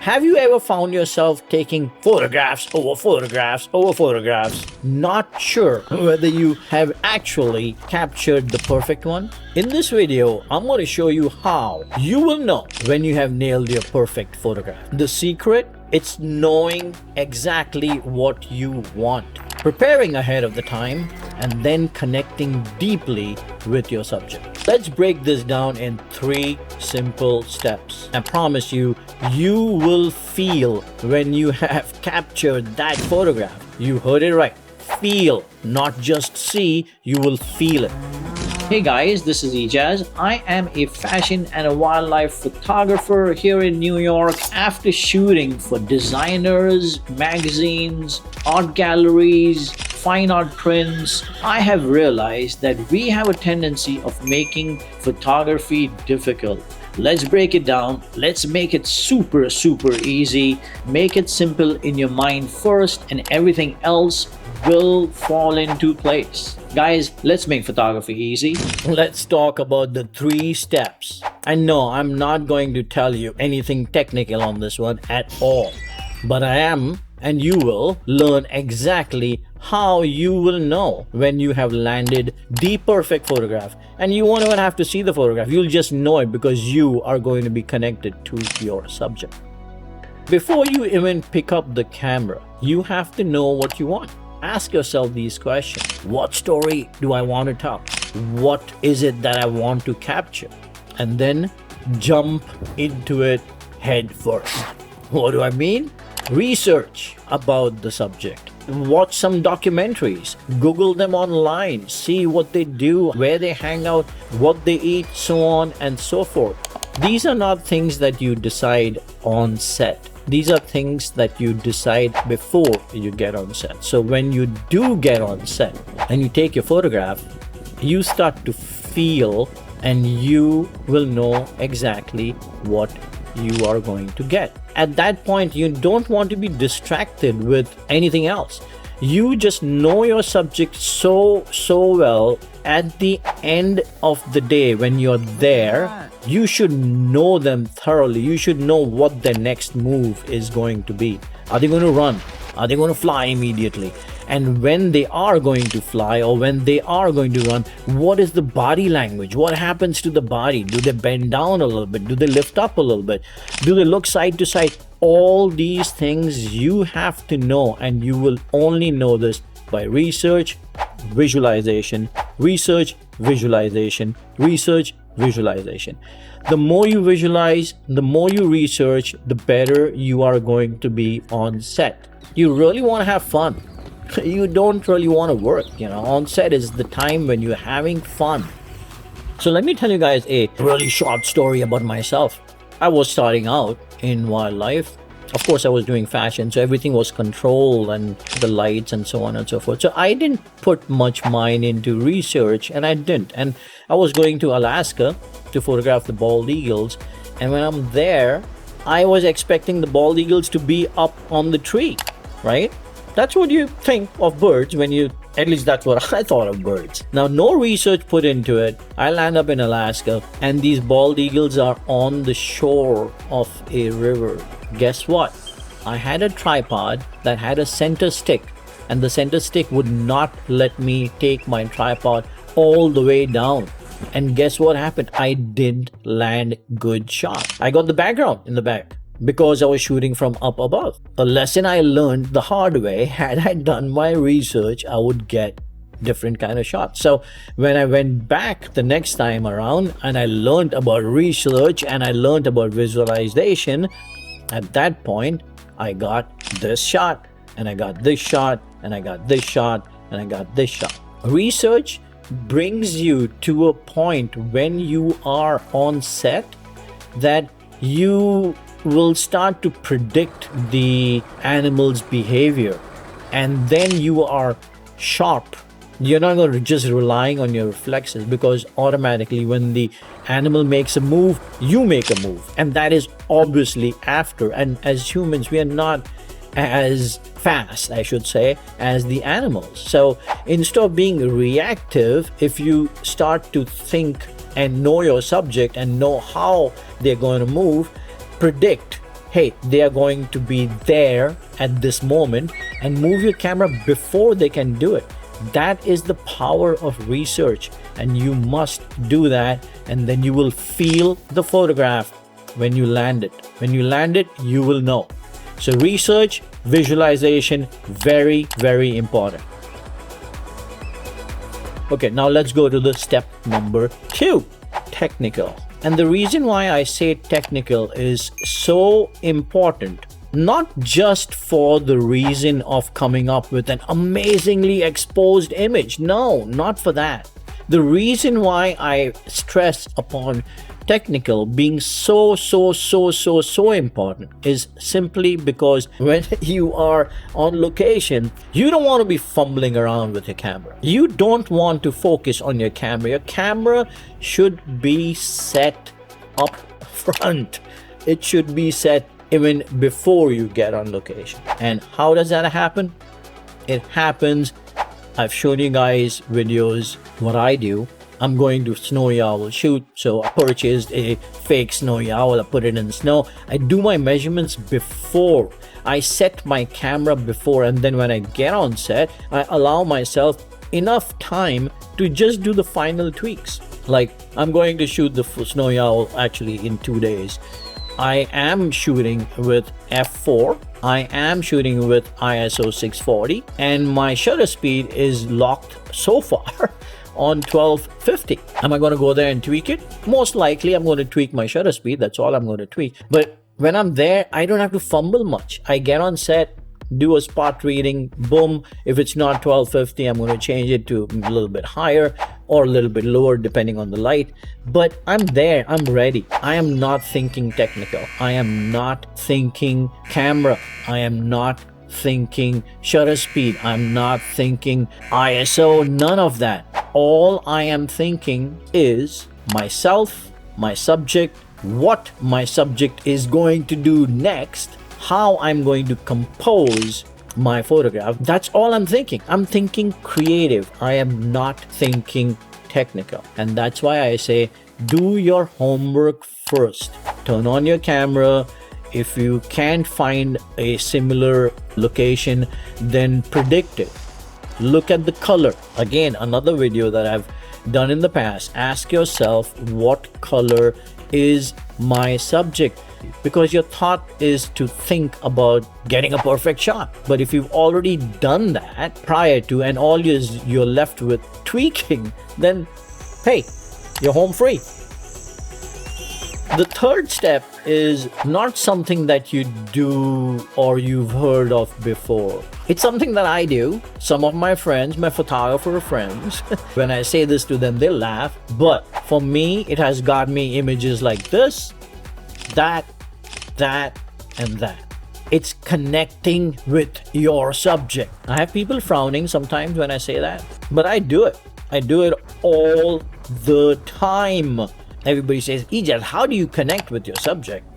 Have you ever found yourself taking photographs over photographs over photographs, not sure whether you have actually captured the perfect one? In this video, I'm going to show you how you will know when you have nailed your perfect photograph. The secret? It's knowing exactly what you want, preparing ahead of the time, and then connecting deeply with your subject. Let's break this down in 3 simple steps. I promise you, you will feel when you have captured that photograph. You heard it right. Feel, not just see, you will feel it. Hey guys, this is Ijaz. I am a fashion and a wildlife photographer here in New York. After shooting for designers, magazines, art galleries, fine art prints, I have realized that we have a tendency of making photography difficult. Let's break it down. Let's make it super easy. Make it simple in your mind first, and everything else will fall into place. Guys, let's make photography easy. Let's talk about the 3 steps. And no, I'm not going to tell you anything technical on this one at all. But I am, and you will, learn exactly how you will know when you have landed the perfect photograph. And you won't even have to see the photograph. You'll just know it because you are going to be connected to your subject. Before you even pick up the camera, you have to know what you want. Ask yourself these questions. What story do I want to tell? What is it that I want to capture? And then jump into it head first. What do I mean? Research about the subject. Watch some documentaries. Google them online. See what they do, where they hang out, what they eat, so on and so forth. These are not things that you decide on set. These are things that you decide before you get on set. So when you do get on set and you take your photograph, you start to feel and you will know exactly what you are going to get. At that point, you don't want to be distracted with anything else. You just know your subject so well. At the end of the day, when you're there, you should know them thoroughly. You should know what their next move is going to be. Are they going to run? Are they going to fly immediately? And when they are going to fly or when they are going to run, what is the body language? What happens to the body? Do they bend down a little bit? Do they lift up a little bit? Do they look side to side? All these things you have to know, and you will only know this by research, visualization, research, visualization, research, visualization. The more you visualize, the more you research, the better you are going to be on set. You really want to have fun. You don't really want to work. On set is the time when you're having fun. So let me tell you guys a really short story about myself. I was starting out in wildlife. Of course, I was doing fashion, so everything was controlled and the lights and so on and so forth. So I didn't put much mind into research, and I didn't. And I was going to Alaska to photograph the bald eagles. And when I'm there, I was expecting the bald eagles to be up on the tree, right? That's what you think of birds at least that's what I thought of birds. Now, no research put into it. I land up in Alaska and these bald eagles are on the shore of a river. Guess what? I had a tripod that had a center stick, and the center stick would not let me take my tripod all the way down. And guess what happened? I didn't land good shot. I got the background in the back because I was shooting from up above. A lesson I learned the hard way. Had I done my research, I would get different kind of shots. So when I went back the next time around and I learned about research and I learned about visualization, at that point I got this shot and I got this shot and I got this shot and I got this shot. Research brings you to a point when you are on set that you will start to predict the animal's behavior, and then you are sharp. You're not going to just relying on your reflexes, because automatically when the animal makes a move, you make a move, and that is obviously after. And as humans, we are not as fast, I should say, as the animals. So instead of being reactive, if you start to think and know your subject and know how they're going to move, predict, hey, they are going to be there at this moment, and move your camera before they can do it. That is the power of research, and you must do that, and then you will feel the photograph when you land it. When you land it, you will know. So research, visualization, very, very important. Okay, now let's go to the step number 2, technical. And the reason why I say technical is so important, not just for the reason of coming up with an amazingly exposed image. No, not for that. The reason why I stress upon technical being so important is simply because when you are on location, you don't want to be fumbling around with your camera. You don't want to focus on your camera. Your camera should be set up front. It should be set even before you get on location. And how does that happen? It happens, I've shown you guys videos what I do. I'm going to snowy owl shoot, so I purchased a fake snowy owl. I put it in the snow. I do my measurements before. I set my camera before, and then when I get on set, I allow myself enough time to just do the final tweaks. Like, I'm going to shoot the snowy owl actually in 2 days. I am shooting with f4. I am shooting with ISO 640, and my shutter speed is locked so far on 1250. Am I going to go there and tweak it? Most likely I'm going to tweak my shutter speed. That's all I'm going to tweak. But when I'm there, I don't have to fumble much. I get on set, do a spot reading, boom. If it's not 1250, I'm going to change it to a little bit higher or a little bit lower depending on the light. But I'm there, I'm ready. I am not thinking technical. I am not thinking camera. I am not thinking shutter speed. I'm not thinking ISO, none of that. All I am thinking is myself, my subject, what my subject is going to do next, how I'm going to compose my photograph. That's all I'm thinking. I'm thinking creative. I am not thinking technical. And that's why I say do your homework first. Turn on your camera. If you can't find a similar location, then predict it. Look at the color. Again, another video that I've done in the past. Ask yourself, what color is my subject? Because your thought is to think about getting a perfect shot. But if you've already done that prior to, and all you're left with tweaking, then hey, you're home free. The third step is not something that you do or you've heard of before. It's something that I do. Some of my friends, my photographer friends, when I say this to them, they laugh. But for me, it has got me images like this, that, and that. It's connecting with your subject. I have people frowning sometimes when I say that, but I do it. I do it all the time. Everybody says, Ijaz, how do you connect with your subject?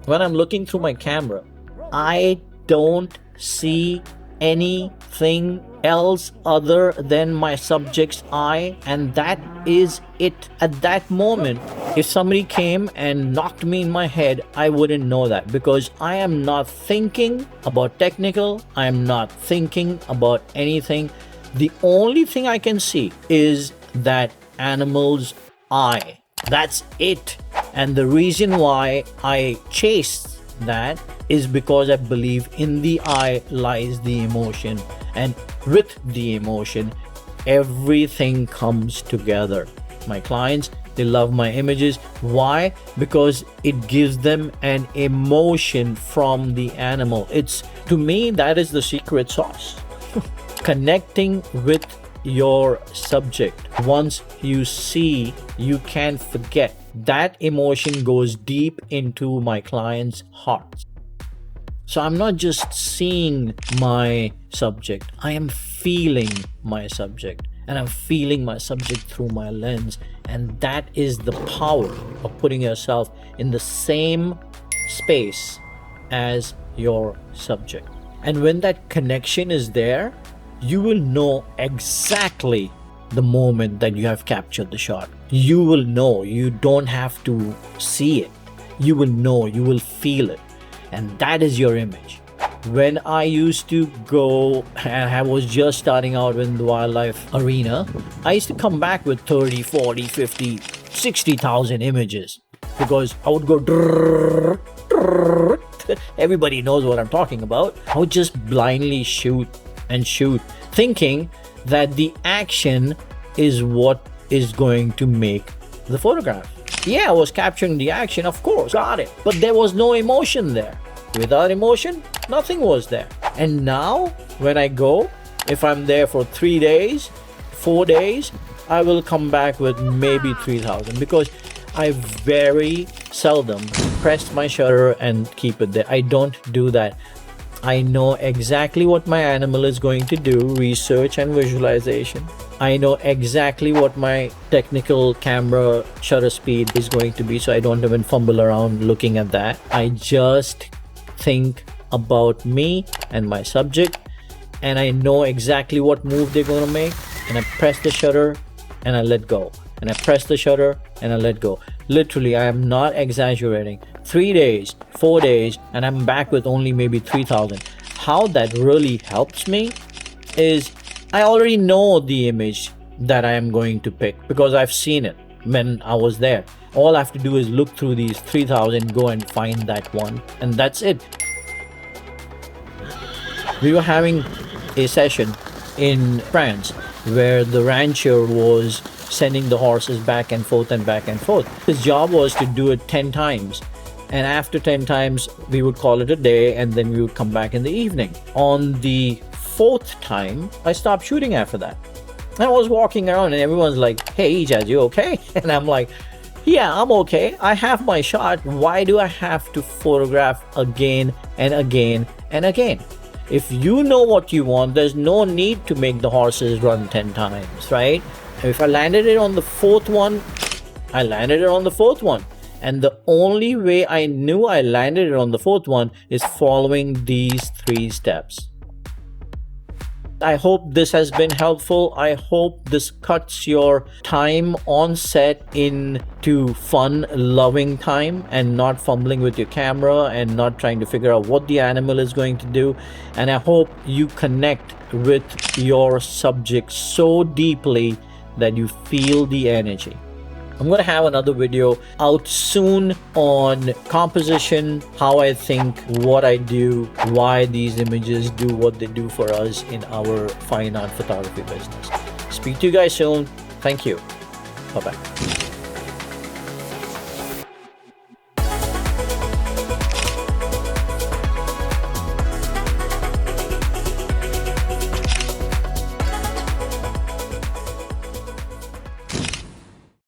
When I'm looking through my camera, I don't see anything else other than my subject's eye, and that is it. At that moment, if somebody came and knocked me in my head, I wouldn't know that, because I am not thinking about technical. I am not thinking about anything. The only thing I can see is that animal's eye. That's it. And the reason why I chase that is because I believe in the eye lies the emotion, and with the emotion, everything comes together. My clients, they love my images. Why? Because it gives them an emotion from the animal. It's, to me, that is the secret sauce. Connecting with your subject. Once you see, you can't forget. That emotion goes deep into my clients' hearts. So I'm not just seeing my subject, I am feeling my subject, and I'm feeling my subject through my lens. And that is the power of putting yourself in the same space as your subject. And when that connection is there, you will know exactly the moment that you have captured the shot. You will know. You don't have to see it. You will know. You will feel it. and that is your image. When I used to go and I was just starting out in the wildlife arena, I used to come back with 30, 40, 50, 60,000 images because I would go drrrr, drrrr. Everybody knows what I'm talking about. I would just blindly shoot and shoot, thinking that the action is what is going to make the photograph. Yeah, I was capturing the action, of course, got it. But there was no emotion there. Without emotion, nothing was there. And now, when I go, if I'm there for 3 days, 4 days, I will come back with maybe 3,000 because I very seldom press my shutter and keep it there. I don't do that. I know exactly what my animal is going to do, research and visualization. I know exactly what my technical camera shutter speed is going to be, so I don't even fumble around looking at that. I just think about me and my subject, and I know exactly what move they're going to make, and I press the shutter and I let go, and I press the shutter and I let go. Literally, I am not exaggerating. 3 days, 4 days, and I'm back with only maybe 3,000. How that really helps me is I already know the image that I am going to pick because I've seen it when I was there. All I have to do is look through these 3,000, go and find that one, and that's it. We were having a session in France where the rancher was sending the horses back and forth and back and forth. His job was to do it 10 times. And after 10 times, we would call it a day, and then we would come back in the evening. On the 4th time, I stopped shooting after that. And I was walking around and everyone's like, "Hey, Ijaz, you okay?" And I'm like, "Yeah, I'm okay. I have my shot. Why do I have to photograph again and again and again? If you know what you want, there's no need to make the horses run 10 times, right? If I landed it on the 4th one, I landed it on the 4th one. And the only way I knew I landed it on the 4th one is following these 3 steps. I hope this has been helpful. I hope this cuts your time on set into fun, loving time and not fumbling with your camera and not trying to figure out what the animal is going to do. And I hope you connect with your subject so deeply that you feel the energy. I'm going to have another video out soon on composition, how I think, what I do, why these images do what they do for us in our fine art photography business. Speak to you guys soon. Thank you. Bye-bye.